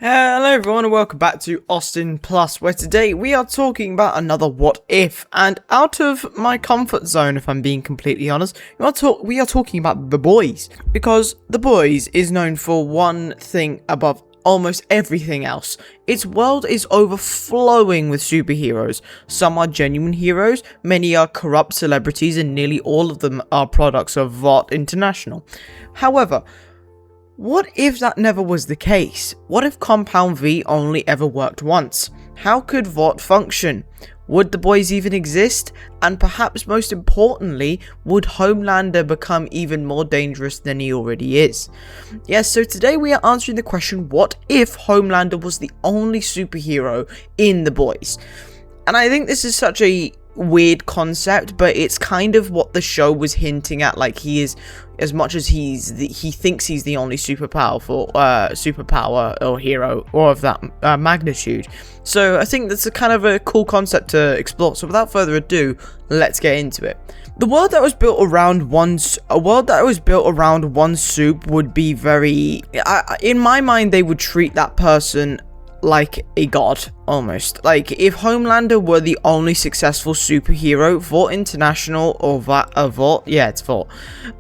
Hello everyone and welcome back to AustinPlus, where today we are talking about another what if, and out of my comfort zone, if I'm being completely honest, we are talking about The Boys, because The Boys is known for one thing above almost everything else. Its world is overflowing with superheroes. Some are genuine heroes, many are corrupt celebrities, and nearly all of them are products of Vought International. However, what if that never was the case? What if Compound V only ever worked once? How could Vought function? Would the Boys even exist? And perhaps most importantly, would Homelander become even more dangerous than he already is? Yes, so today we are answering the question, what if Homelander was the only superhero in the Boys? And I think this is such a weird concept, but it's kind of what the show was hinting at. Like, he is, as much as he thinks he's the only superpower or hero or of that magnitude. So I think that's a kind of a cool concept to explore. So without further ado, let's get into it. The world that was built around one Supe would be very, in my mind, they would treat that person like a god, almost. Like, if Homelander were the only successful superhero, Vought International, or Vought, yeah, it's Vought,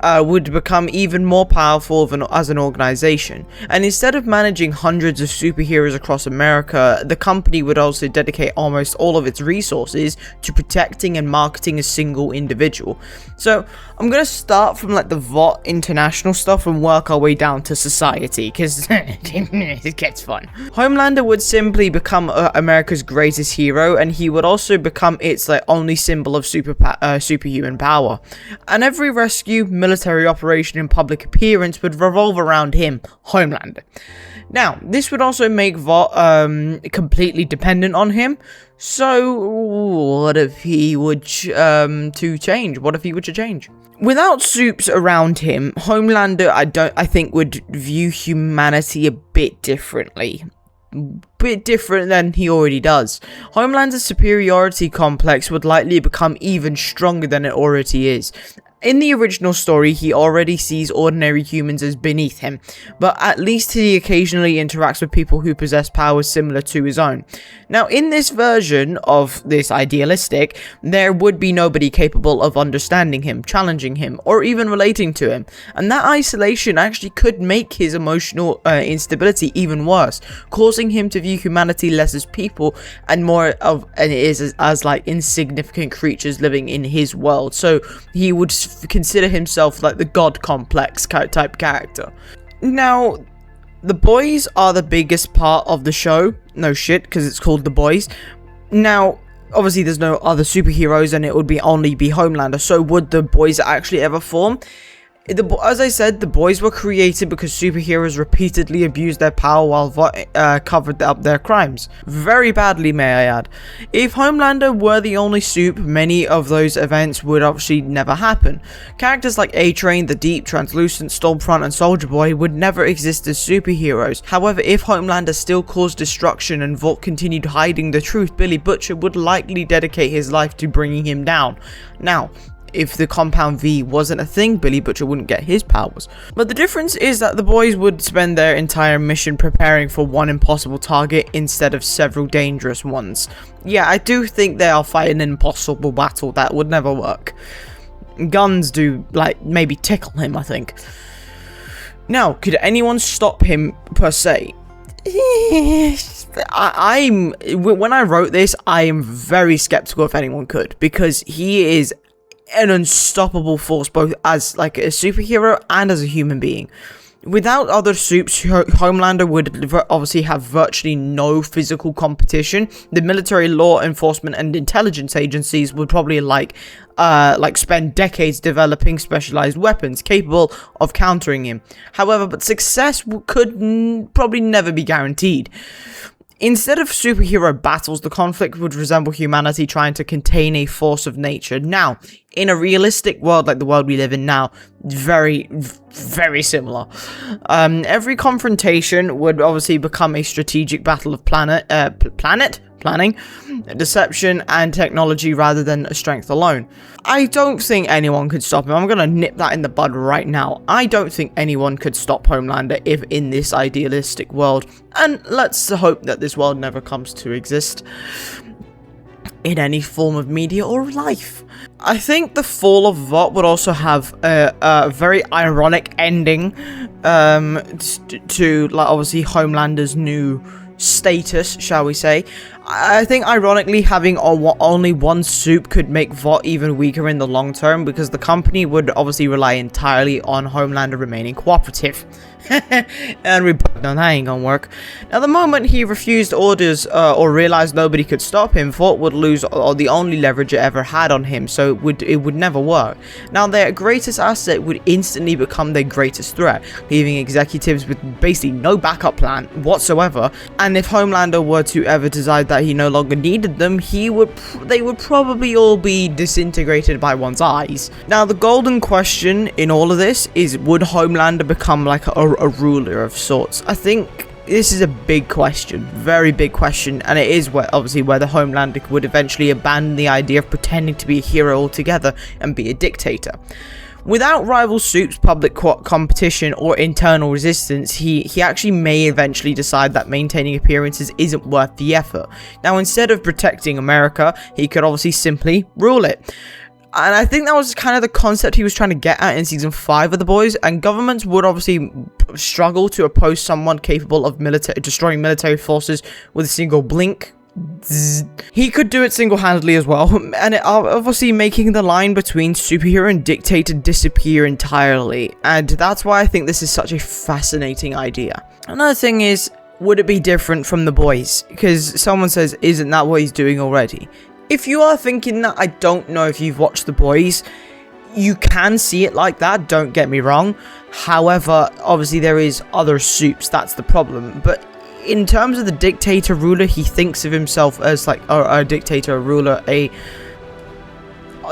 would become even more powerful as an organization. And instead of managing hundreds of superheroes across America, the company would also dedicate almost all of its resources to protecting and marketing a single individual. So I'm gonna start from like the Vought International stuff and work our way down to society, because it gets fun. Homelander would simply become America's greatest hero, and he would also become its only symbol of superhuman power. And every rescue, military operation, and public appearance would revolve around him, Homelander. Now, this would also make Vought completely dependent on him. So, what if he would change? What if he were to change? Without Supes around him, Homelander, I think, would view humanity a bit differently. Bit different than he already does. Homelander's superiority complex would likely become even stronger than it already is. In the original story, he already sees ordinary humans as beneath him, but at least he occasionally interacts with people who possess powers similar to his own. Now, in this version of this idealistic, there would be nobody capable of understanding him, challenging him, or even relating to him, and that isolation actually could make his emotional instability even worse, causing him to view humanity less as people and more as like insignificant creatures living in his world. So he would consider himself like the god complex type character. Now, the Boys are the biggest part of the show. No shit, because it's called The Boys. Now, obviously there's no other superheroes and it would only be Homelander. So would the Boys actually ever form? As I said, the Boys were created because superheroes repeatedly abused their power while Vought covered up their crimes. Very badly, may I add. If Homelander were the only Supe, many of those events would obviously never happen. Characters like A-Train, The Deep, Translucent, Stormfront, and Soldier Boy would never exist as superheroes. However, if Homelander still caused destruction and Vought continued hiding the truth, Billy Butcher would likely dedicate his life to bringing him down. Now, if the Compound V wasn't a thing, Billy Butcher wouldn't get his powers. But the difference is that the Boys would spend their entire mission preparing for one impossible target instead of several dangerous ones. Yeah, I do think they are fighting an impossible battle that would never work. Guns do, like, maybe tickle him, I think. Now, could anyone stop him, per se? When I wrote this, I am very skeptical if anyone could, because he is an unstoppable force, both as like a superhero and as a human being. Without other Supes, Homelander would obviously have virtually no physical competition. The military, law enforcement, and intelligence agencies would probably spend decades developing specialized weapons capable of countering him. However, but success could probably never be guaranteed. Instead of superhero battles, the conflict would resemble humanity trying to contain a force of nature. Now, in a realistic world like the world we live in now, very similar. Every confrontation would obviously become a strategic battle of planning, deception, and technology rather than strength alone. I don't think anyone could stop him. I'm gonna nip that in the bud right now. I don't think anyone could stop Homelander if in this idealistic world, and let's hope that this world never comes to exist in any form of media or life. I think the fall of Vought would also have a very ironic ending to like obviously Homelander's new status, shall we say. I think ironically having only one Supe could make Vought even weaker in the long term, because the company would obviously rely entirely on Homelander remaining cooperative. And we both know that ain't gonna work. Now, the moment he refused orders or realized nobody could stop him, Vought would lose the only leverage it ever had on him, so it would never work. Now, their greatest asset would instantly become their greatest threat, leaving executives with basically no backup plan whatsoever. And if Homelander were to ever decide that he no longer needed them, they would probably all be disintegrated by one's eyes. Now, the golden question in all of this is, would Homelander become like a ruler of sorts? I think this is a big question, very big question, and it is obviously whether Homelander would eventually abandon the idea of pretending to be a hero altogether and be a dictator. Without rival Supe's public competition or internal resistance, he actually may eventually decide that maintaining appearances isn't worth the effort. Now, instead of protecting America, he could obviously simply rule it. And I think that was kind of the concept he was trying to get at in season 5 of The Boys, and governments would obviously struggle to oppose someone capable of destroying military forces with a single blink. He could do it single-handedly as well, and obviously making the line between superhero and dictator disappear entirely, and that's why I think this is such a fascinating idea. Another thing is, would it be different from The Boys? Because someone says, isn't that what he's doing already? If you are thinking that, I don't know if you've watched The Boys. You can see it like that, don't get me wrong. However, obviously there is other Supes, that's the problem. But in terms of the dictator ruler, he thinks of himself as like a dictator, a ruler,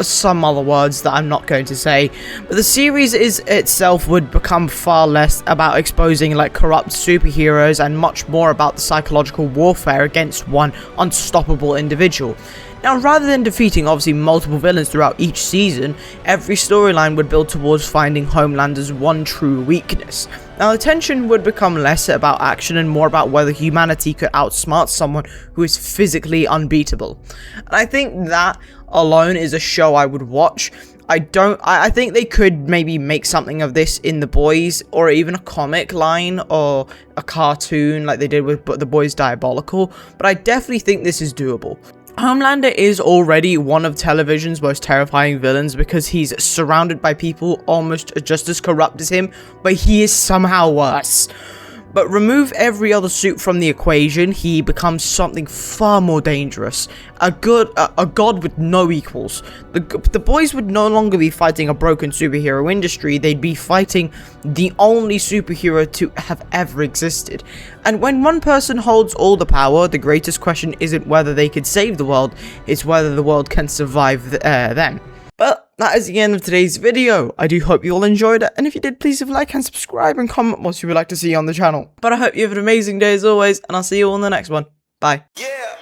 some other words that I'm not going to say. But the series itself would become far less about exposing like corrupt superheroes and much more about the psychological warfare against one unstoppable individual. Now, rather than defeating obviously multiple villains throughout each season, every storyline would build towards finding Homelander's one true weakness. Now, the tension would become less about action and more about whether humanity could outsmart someone who is physically unbeatable. And I think that alone is a show I would watch. I think they could maybe make something of this in The Boys, or even a comic line or a cartoon like they did with The Boys Diabolical, but I definitely think this is doable. Homelander is already one of television's most terrifying villains because he's surrounded by people almost just as corrupt as him, but he is somehow worse. But remove every other Supe from the equation, he becomes something far more dangerous. A god with no equals. The Boys would no longer be fighting a broken superhero industry, they'd be fighting the only superhero to have ever existed. And when one person holds all the power, the greatest question isn't whether they could save the world, it's whether the world can survive them. But that is the end of today's video. I do hope you all enjoyed it, and if you did, please leave a like and subscribe and comment what you would like to see on the channel. But I hope you have an amazing day as always, and I'll see you all in the next one. Bye. Yeah.